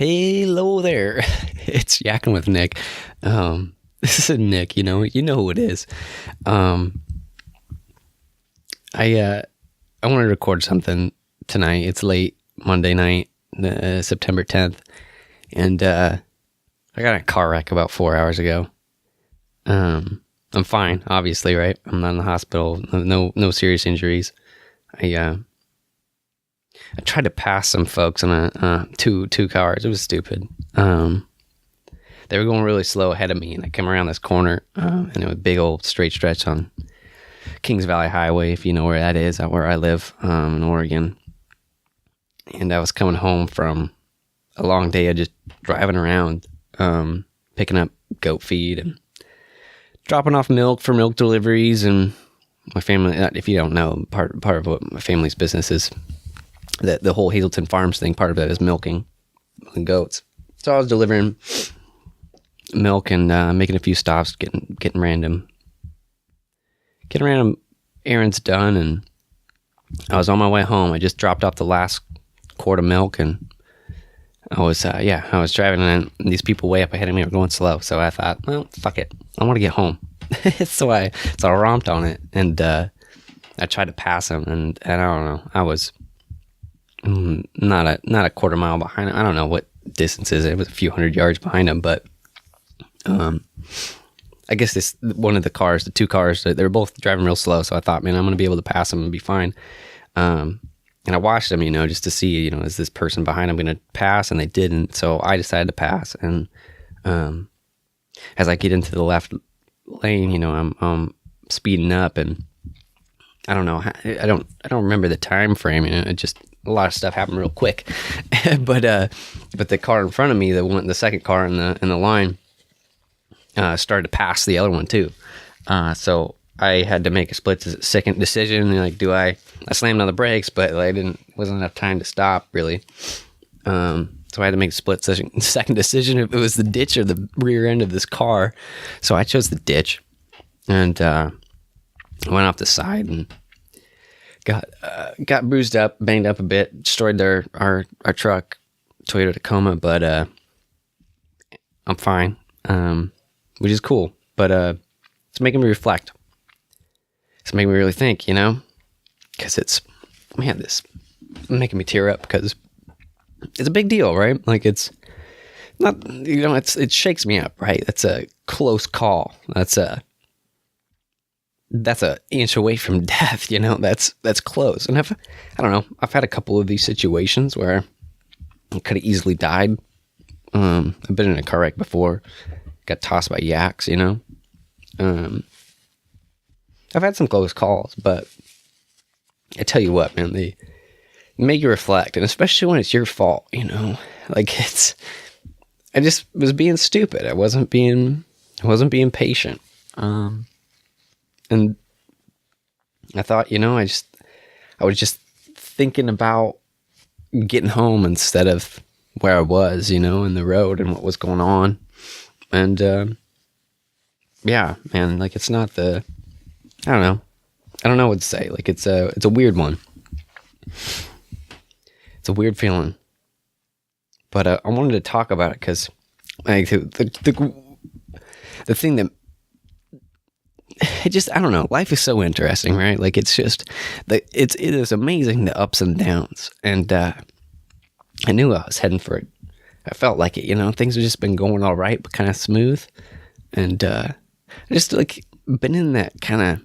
Hello there. It's Yakkin with Nick. This is Nick, you know who it is. I wanted to record something tonight. It's late Monday night, September 10th, and I got in a car wreck about 4 hours ago. I'm fine, obviously, right? I'm not in the hospital. No serious injuries. I tried to pass some folks on two cars. It was stupid. They were going really slow ahead of me, and I came around this corner, and it was a big old straight stretch on Kings Valley Highway, if you know where that is, where I live, in Oregon. And I was coming home from a long day of just driving around, picking up goat feed and dropping off milk for milk deliveries. And my family, if you don't know, part of what my family's business is, the whole Hazelton Farms thing, part of that is milking goats. So I was delivering milk and making a few stops, getting random errands done, and I was on my way home. I just dropped off the last quart of milk, and I was driving, and these people way up ahead of me were going slow. So I thought, well, fuck it, I want to get home. so I romped on it, and I tried to pass them, and I don't know, I was not a quarter mile behind him. I don't know what distance is. It was a few hundred yards behind him, but I guess the two cars, they were both driving real slow. So I thought, man, I'm going to be able to pass them and be fine. And I watched them, just to see, is this person behind them going to pass? And they didn't. So I decided to pass. And as I get into the left lane, I'm speeding up, and I don't know. I don't remember the time frame. It just, a lot of stuff happened real quick. but the car in front of me, the second car in the line, started to pass the other one too. So I had to make a second decision. Like, I slammed on the brakes, but wasn't enough time to stop really. So I had to make a second decision if it was the ditch or the rear end of this car. So I chose the ditch, and went off the side and got bruised up, banged up a bit, destroyed our truck, Toyota Tacoma, but I'm fine, which is cool. But it's making me reflect. It's making me really think, because it's making me tear up, because it's a big deal, right? Like, it's not, it shakes me up, right? That's a close call. That's a inch away from death, that's close. And I've had a couple of these situations where I could have easily died. I've been in a car wreck before, got tossed by yaks, I've had some close calls, but I tell you what, man, they make you reflect, and especially when it's your fault, like I just was being stupid. I wasn't being patient. And I thought, I was just thinking about getting home instead of where I was, in the road and what was going on. And, yeah, man, like, it's not I don't know what to say. Like, it's a weird one. It's a weird feeling. But, I wanted to talk about it because, like, the thing that, I don't know. Life is so interesting, right? Like, it's just, it is amazing, the ups and downs. And I knew I was heading for it. I felt like it, things have just been going all right, but kind of smooth. And I just, like, been in that kind of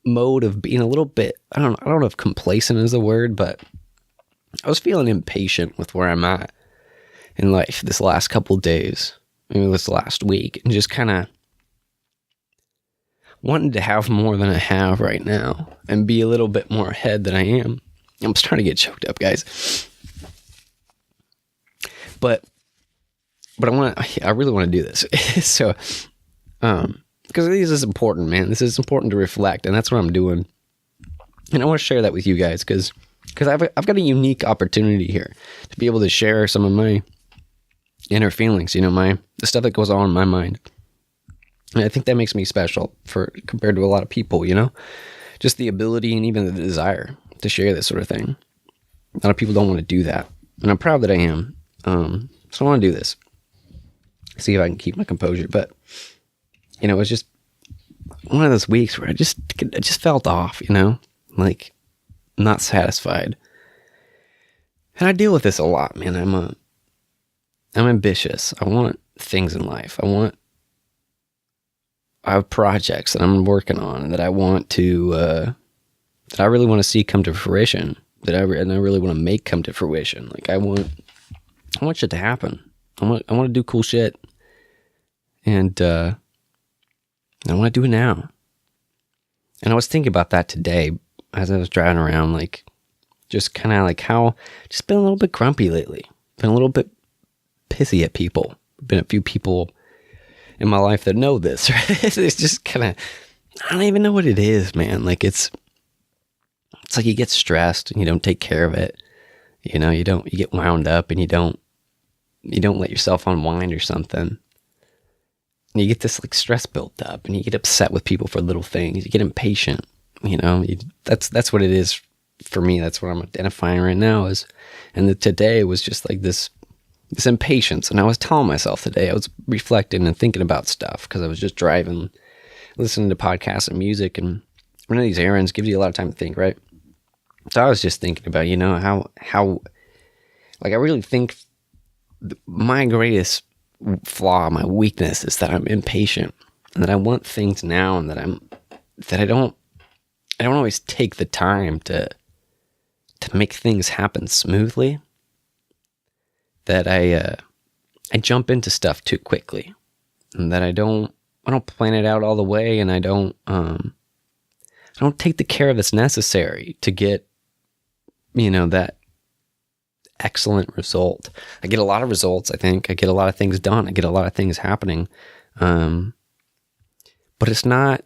mode of being a little bit, I don't know if complacent is the word, but I was feeling impatient with where I'm at in life this last couple of days, maybe this last week, and just kind of wanting to have more than I have right now and be a little bit more ahead than I am. I'm starting to get choked up, guys. But I really want to do this. So, because this is important, man. This is important to reflect, and that's what I'm doing. And I want to share that with you guys because I've got a unique opportunity here to be able to share some of my inner feelings, the stuff that goes on in my mind. And I think that makes me special compared to a lot of people, just the ability and even the desire to share this sort of thing. A lot of people don't want to do that, and I'm proud that I am. So I want to do this. See if I can keep my composure. But, you know, it was just one of those weeks where I just felt off, you know, like not satisfied. And I deal with this a lot, man. I'm ambitious. I want things in life. I have projects that I'm working on that I want to, that I really want to see come to fruition. And I really want to make come to fruition. Like I want shit to happen. I want to do cool shit. And I want to do it now. And I was thinking about that today as I was driving around, like, just kind of like how, just been a little bit grumpy lately. Been a little bit pissy at people. Been a few people in my life that know this, right? It's just kind of, I don't even know what it is, man. Like it's like you get stressed and you don't take care of it. You know, you get wound up and you don't let yourself unwind or something. And you get this like stress built up and you get upset with people for little things. You get impatient, you know, that's what it is for me. That's what I'm identifying right now is, and today was just like this impatience. And I was telling myself today, I was reflecting and thinking about stuff because I was just driving, listening to podcasts and music, and one of these errands gives you a lot of time to think, right? So I was just thinking about, you know, how like I really think my greatest flaw, my weakness is that I'm impatient and that I want things now, and that I don't always take the time to make things happen smoothly. That I jump into stuff too quickly, and that I don't plan it out all the way, and I don't take the care that's necessary to get, you know, that excellent result. I get a lot of results. I think I get a lot of things done. I get a lot of things happening, but it's not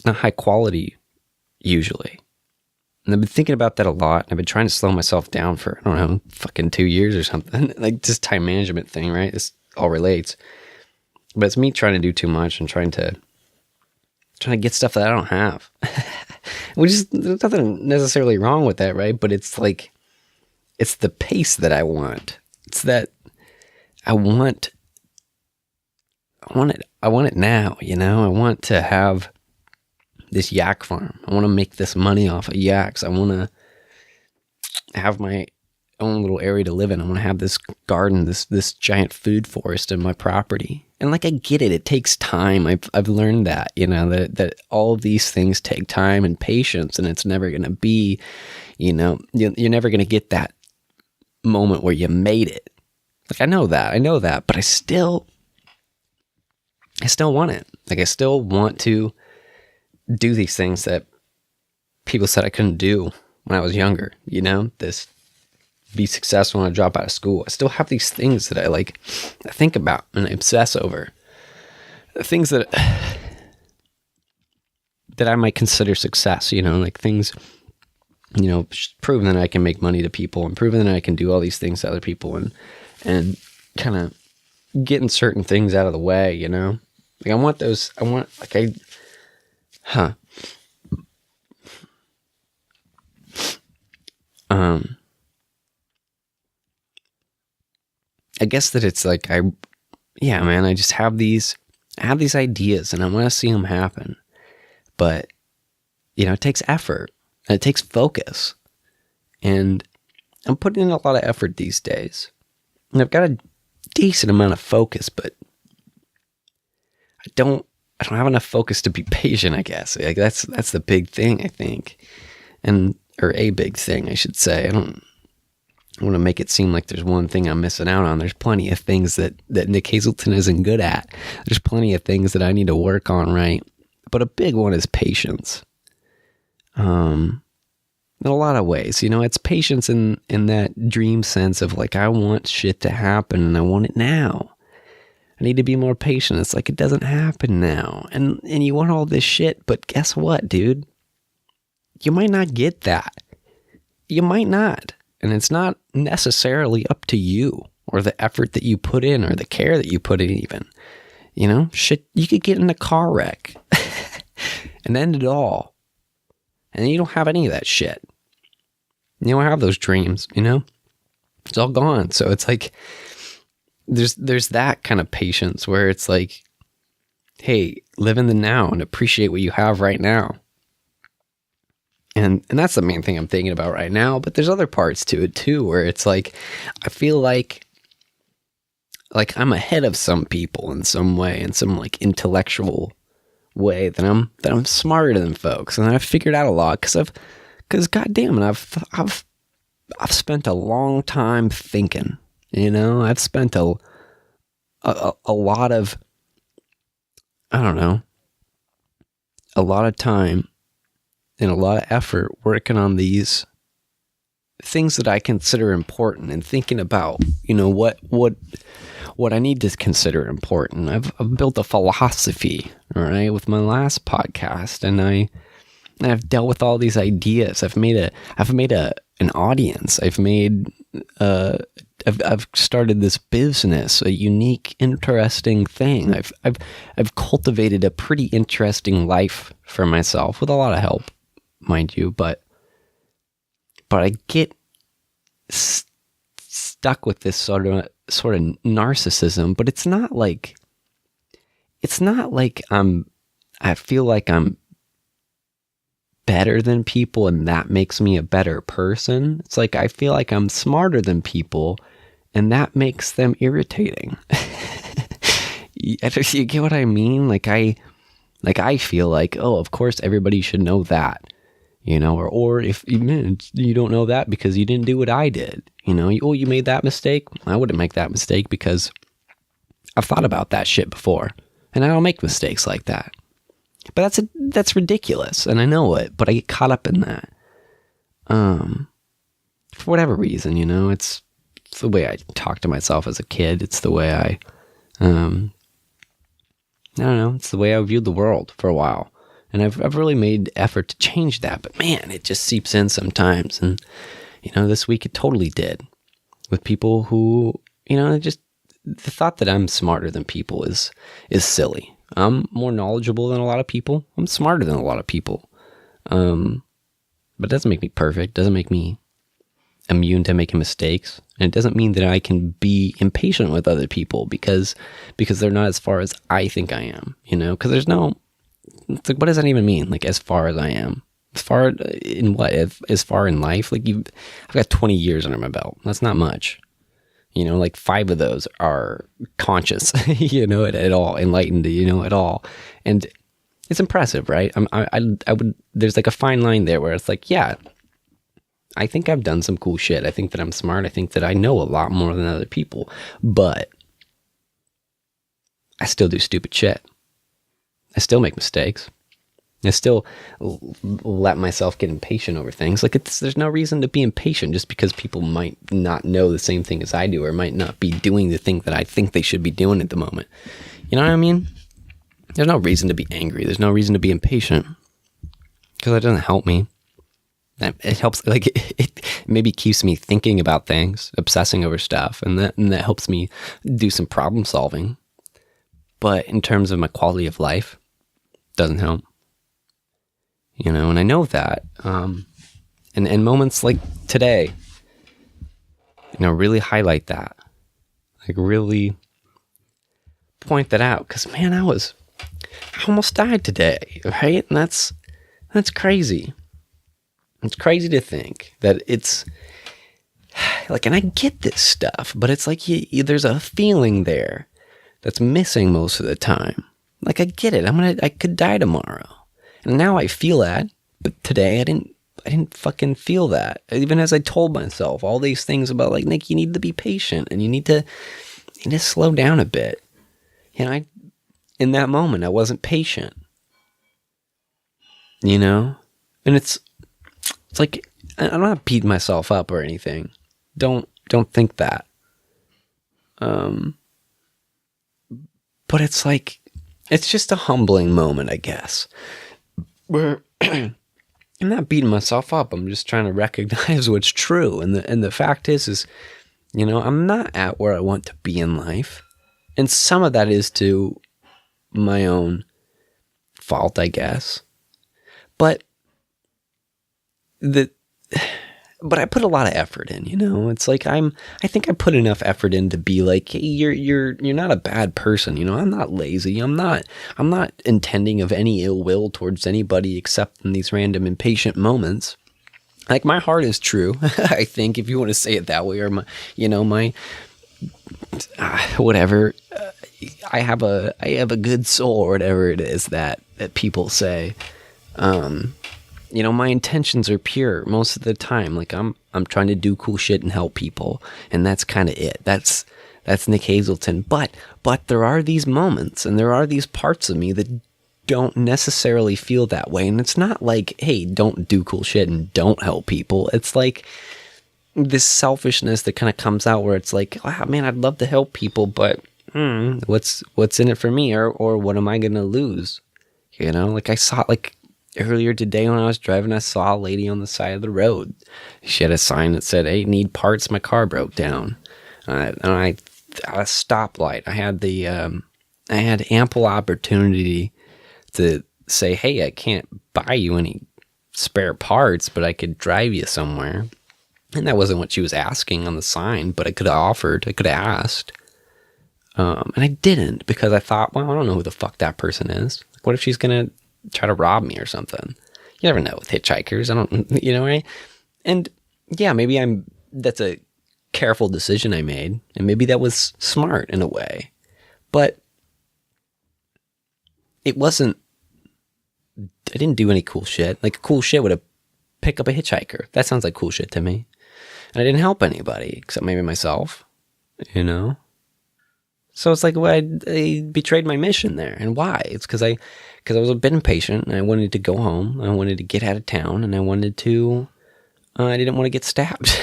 high quality usually. And I've been thinking about that a lot. I've been trying to slow myself down for, I don't know, fucking 2 years or something. Like this time management thing, right? This all relates. But it's me trying to do too much and trying to get stuff that I don't have. Which is, there's nothing necessarily wrong with that, right? But it's like, it's the pace that I want. It's that I want it now, you know? I want to have this yak farm. I want to make this money off of yaks. I want to have my own little area to live in. I want to have this garden, this giant food forest in my property. And like, I get it. It takes time. I've learned that, you know, that all of these things take time and patience, and it's never going to be, you know, you're never going to get that moment where you made it. Like, I know that, but I still want it. Like, I still want to do these things that people said I couldn't do when I was younger, you know, be successful when I drop out of school. I still have these things that I think about and I obsess over. Things that I might consider success, you know, like things, you know, proving that I can make money to people and proving that I can do all these things to other people and kind of getting certain things out of the way, you know, like I guess that it's like, I just have these ideas and I want to see them happen, but you know, it takes effort and it takes focus, and I'm putting in a lot of effort these days, and I've got a decent amount of focus, but I don't have enough focus to be patient, I guess. Like that's the big thing, I think. Or a big thing, I should say. I don't want to make it seem like there's one thing I'm missing out on. There's plenty of things that Nick Hazelton isn't good at. There's plenty of things that I need to work on, right? But a big one is patience. In a lot of ways, you know, it's patience in that dream sense of like, I want shit to happen and I want it now. I need to be more patient. It's like, it doesn't happen now. And you want all this shit, but guess what, dude? You might not get that. You might not. And it's not necessarily up to you or the effort that you put in or the care that you put in even. You know, shit, you could get in a car wreck and end it all. And then you don't have any of that shit. You don't have those dreams, you know? It's all gone. So it's like, there's that kind of patience where it's like, hey, live in the now and appreciate what you have right now. And that's the main thing I'm thinking about right now. But there's other parts to it too, where it's like, I feel like I'm ahead of some people in some way, in some like intellectual way, that I'm smarter than folks, and I've figured out a lot because goddamn it, I've spent a long time thinking. I've spent a lot of, I don't know, a lot of time and a lot of effort working on these things that I consider important, and thinking about, what I need to consider important. I've built a philosophy, all right, with my last podcast, and I've dealt with all these ideas. I've made an audience. I've started this business, a unique, interesting thing. I've cultivated a pretty interesting life for myself with a lot of help, mind you, but I get stuck with this sort of narcissism. But it's not like I feel like I'm better than people and that makes me a better person. It's like I feel like I'm smarter than people and that makes them irritating. You get what I mean? Like I feel like, oh, of course everybody should know that, or if you don't know that because you didn't do what I did, you made that mistake. I wouldn't make that mistake because I've thought about that shit before and I don't make mistakes like that. But that's ridiculous, and I know it, but I get caught up in that. For whatever reason, it's the way I talk to myself as a kid. It's the way I don't know, it's the way I viewed the world for a while. And I've really made effort to change that, but man, it just seeps in sometimes. And, this week it totally did with people who, just the thought that I'm smarter than people is silly. I'm more knowledgeable than a lot of people. I'm smarter than a lot of people. But it doesn't make me perfect. It doesn't make me immune to making mistakes. And it doesn't mean that I can be impatient with other people because they're not as far as I think I am, because there's no, it's like, what does that even mean? Like, as far as I am, as far in what, as far in life, like I've got 20 years under my belt. That's not much. Like 5 of those are conscious, at all, enlightened, at all. And it's impressive, right? I would, there's like a fine line there where it's like, yeah, I think I've done some cool shit. I think that I'm smart. I think that I know a lot more than other people, but I still do stupid shit. I still make mistakes. I still let myself get impatient over things. Like, there's no reason to be impatient just because people might not know the same thing as I do, or might not be doing the thing that I think they should be doing at the moment. You know what I mean? There's no reason to be angry. There's no reason to be impatient, because it doesn't help me. It helps, like, it maybe keeps me thinking about things, obsessing over stuff, and that helps me do some problem solving. But in terms of my quality of life, it doesn't help. And I know that, and moments like today, really highlight that, like really point that out. Because man, I almost died today, right? And that's crazy. It's crazy to think that it's like, and I get this stuff, but it's like there's a feeling there that's missing most of the time. Like, I get it. I could die tomorrow. And now I feel that, but today I didn't fucking feel that. Even as I told myself all these things about, like, Nick, you need to be patient and you need to slow down a bit. In that moment, I wasn't patient. And it's like, I'm not beating myself up or anything. Don't think that. But it's like, it's just a humbling moment, I guess, where I'm not beating myself up. I'm just trying to recognize what's true. And the fact is, I'm not at where I want to be in life. And some of that is to my own fault, I guess. But but I put a lot of effort in, it's like I think I put enough effort in to be like, hey, you're not a bad person. I'm not lazy. I'm not intending of any ill will towards anybody except in these random impatient moments. Like, my heart is true. I think, if you want to say it that way, or my whatever, I have a good soul, or whatever it is that people say. My intentions are pure most of the time. Like, I'm trying to do cool shit and help people, and that's kind of it. That's Nick Hazelton. But there are these moments, and there are these parts of me that don't necessarily feel that way. And it's not like, hey, don't do cool shit and don't help people. It's like this selfishness that kind of comes out where it's like, wow, man, I'd love to help people, but what's in it for me, or what am I gonna lose? Like, I saw, like, earlier today when I was driving, I saw a lady on the side of the road. She had a sign that said, hey, need parts, my car broke down. And I at a stoplight, I had ample opportunity to say, hey, I can't buy you any spare parts, but I could drive you somewhere. And that wasn't what she was asking on the sign, but I could have asked. And I didn't, because I thought, well, I don't know who the fuck that person is. Like, what if she's going to try to rob me or something? You never know with hitchhikers. I don't, right? And yeah, maybe that's a careful decision I made, and maybe that was smart in a way, but it wasn't, I didn't do any cool shit. Like, cool shit would have picked up a hitchhiker. That sounds like cool shit to me. And I didn't help anybody except maybe myself, So it's like, well, I betrayed my mission there. And why? It's because I was a bit impatient, and I wanted to go home. I wanted to get out of town, and I wanted to, I didn't want to get stabbed.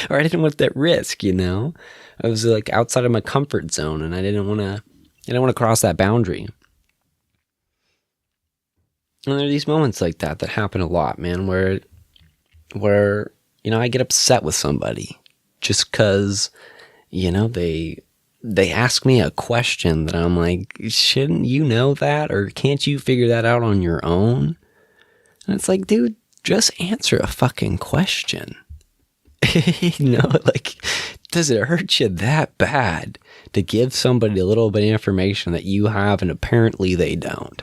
Or I didn't want that risk, I was like outside of my comfort zone, and I didn't want to cross that boundary. And there are these moments like that happen a lot, man, where I get upset with somebody just because, they ask me a question that I'm like, shouldn't you know that? Or can't you figure that out on your own? And it's like, dude, just answer a fucking question. Like, does it hurt you that bad to give somebody a little bit of information that you have and apparently they don't?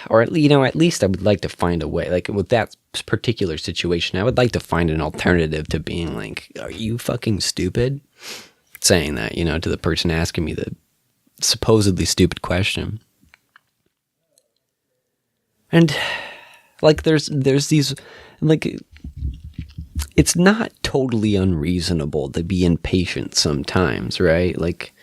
Or, at least I would like to find a way, like with that particular situation, I would like to find an alternative to being like, are you fucking stupid? Saying that, to the person asking me the supposedly stupid question. And like, there's these, like, it's not totally unreasonable to be impatient sometimes, right? Like,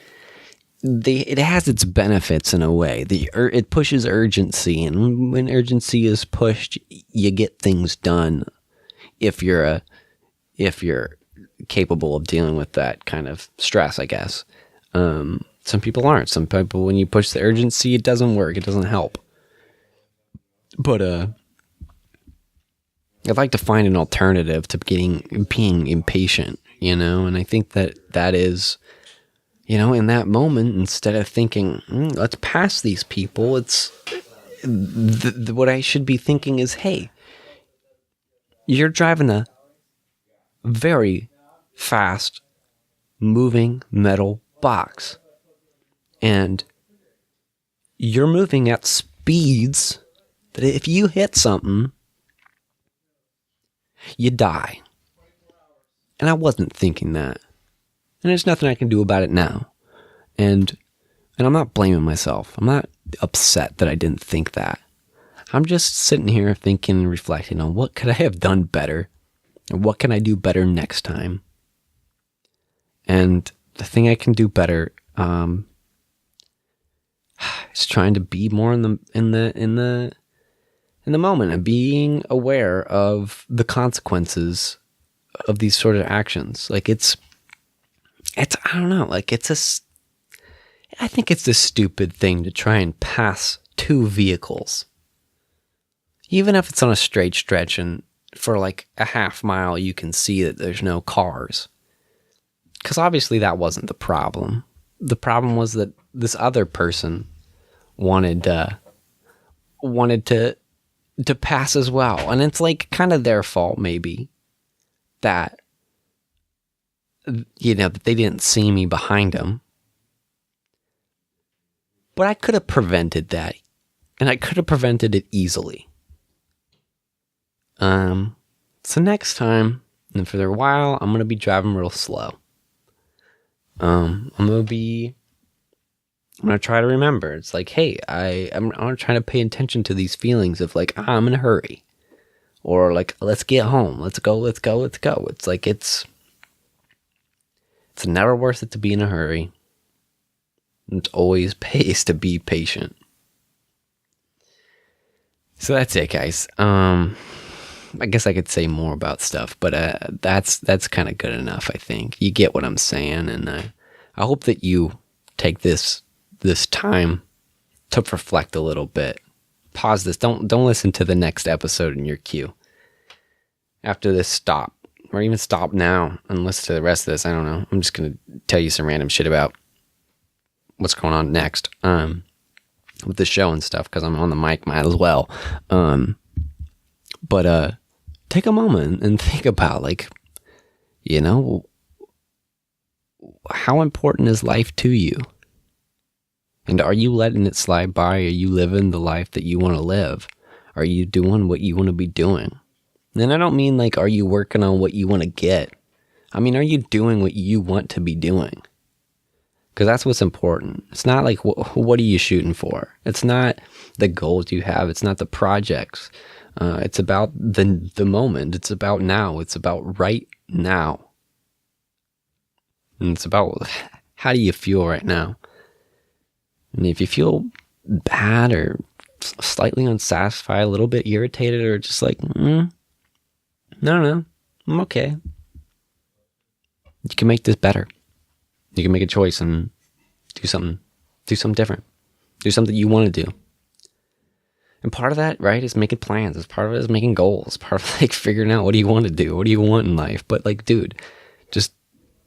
it has its benefits in a way. It pushes urgency, and when urgency is pushed, you get things done if you're capable of dealing with that kind of stress, I guess. Some people aren't. Some people, when you push the urgency, it doesn't work. It doesn't help. But I'd like to find an alternative to being impatient, and I think that is, in that moment, instead of thinking, let's pass these people, it's what I should be thinking is, hey, you're driving a very fast moving metal box, and you're moving at speeds that if you hit something, you die. And I wasn't thinking that. And there's nothing I can do about it now. And I'm not blaming myself. I'm not upset that I didn't think that. I'm just sitting here thinking and reflecting on what could I have done better, and what can I do better next time. And the thing I can do better is trying to be more in the moment, and being aware of the consequences of these sort of actions. Like, it's I don't know, like, I think it's a stupid thing to try and pass two vehicles, even if it's on a straight stretch and for like a half mile you can see that there's no cars, because obviously that wasn't the problem. The problem was that this other person wanted to to pass as well. And it's like kind of their fault maybe that, that they didn't see me behind them. But I could have prevented that. And I could have prevented it easily. So next time, and for a while, I'm going to be driving real slow. I'm going to try to remember. It's like, hey, I'm going to try to pay attention to these feelings of like, I'm in a hurry. Or like, let's get home. Let's go. It's like, it's never worth it to be in a hurry. It always pays to be patient. So that's it, guys. I guess I could say more about stuff, but that's kind of good enough, I think. You get what I'm saying, and I hope that you take this time to reflect a little bit. Pause this. Don't listen to the next episode in your queue. After this, stop. Or even stop now and listen to the rest of this. I don't know. I'm just going to tell you some random shit about what's going on next with the show and stuff, because I'm on the mic, might as well. But take a moment and think about, like, how important is life to you? And are you letting it slide by? Are you living the life that you want to live? Are you doing what you want to be doing? And I don't mean like, are you working on what you want to get? I mean, are you doing what you want to be doing? Because that's what's important. It's not like, what are you shooting for? It's not the goals you have. It's not the projects. It's about the moment. It's about now. It's about right now. And it's about, how do you feel right now? And if you feel bad or slightly unsatisfied, a little bit irritated, or just like, no, I'm okay. You can make this better. You can make a choice and do something different. Do something you want to do. And part of that, right, is making plans. It's part of it is making goals. Part of like figuring out, what do you want to do? What do you want in life? But like, dude, just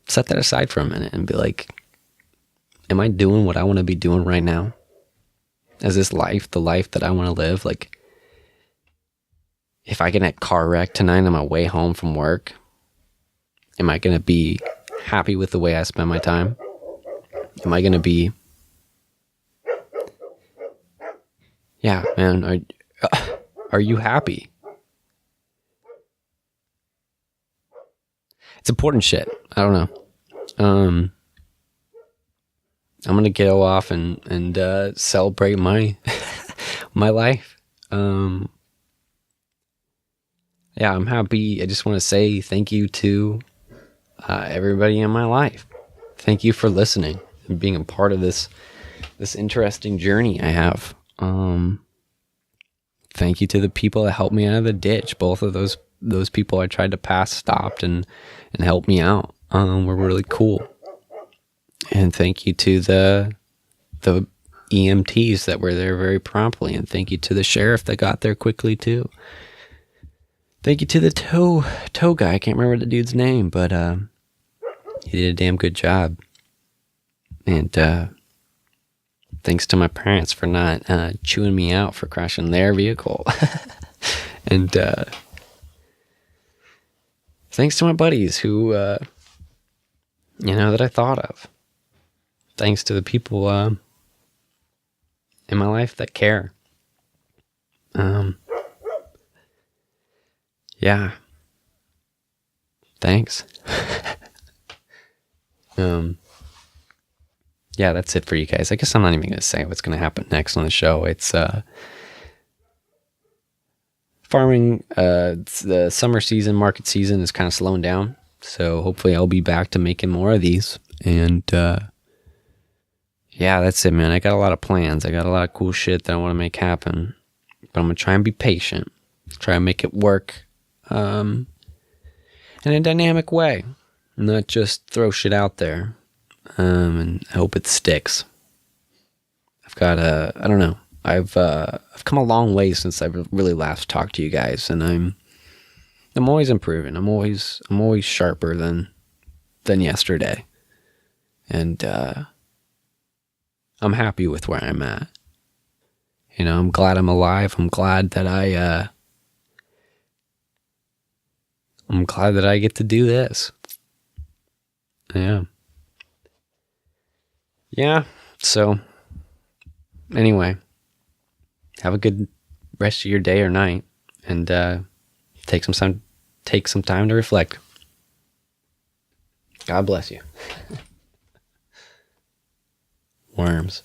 set that aside for a minute and be like, am I doing what I want to be doing right now? Is this life the life that I want to live? Like, if I get in a car wreck tonight on my way home from work, am I going to be happy with the way I spend my time? Am I going to be, yeah, man, are you happy? It's important shit. I don't know. I'm going to go off and celebrate my my life. Yeah, I'm happy. I just want to say thank you to everybody in my life. Thank you for listening and being a part of this interesting journey I have. Thank you to the people that helped me out of the ditch. Both of those people I tried to pass stopped and helped me out. Were really cool. And thank you to the EMTs that were there very promptly, and thank you to the sheriff that got there quickly too. Thank you to the tow guy. I can't remember the dude's name, but he did a damn good job. And thanks to my parents for not chewing me out for crashing their vehicle. And thanks to my buddies who, that I thought of. Thanks to the people in my life that care. Yeah. Thanks. Yeah, that's it for you guys. I guess I'm not even going to say what's going to happen next on the show. It's farming. It's the summer season, market season is kind of slowing down. So hopefully I'll be back to making more of these. And yeah, that's it, man. I got a lot of plans. I got a lot of cool shit that I want to make happen. But I'm going to try and be patient. Try and make it work in a dynamic way. Not just throw shit out there. And I hope it sticks. I've got I don't know. I've come a long way since I've really last talked to you guys, and I'm always improving. I'm always sharper than yesterday. And I'm happy with where I'm at. You know, I'm glad I'm alive. I'm glad that I get to do this. Yeah. Yeah. So anyway, have a good rest of your day or night, and take some time to reflect. God bless you. Worms.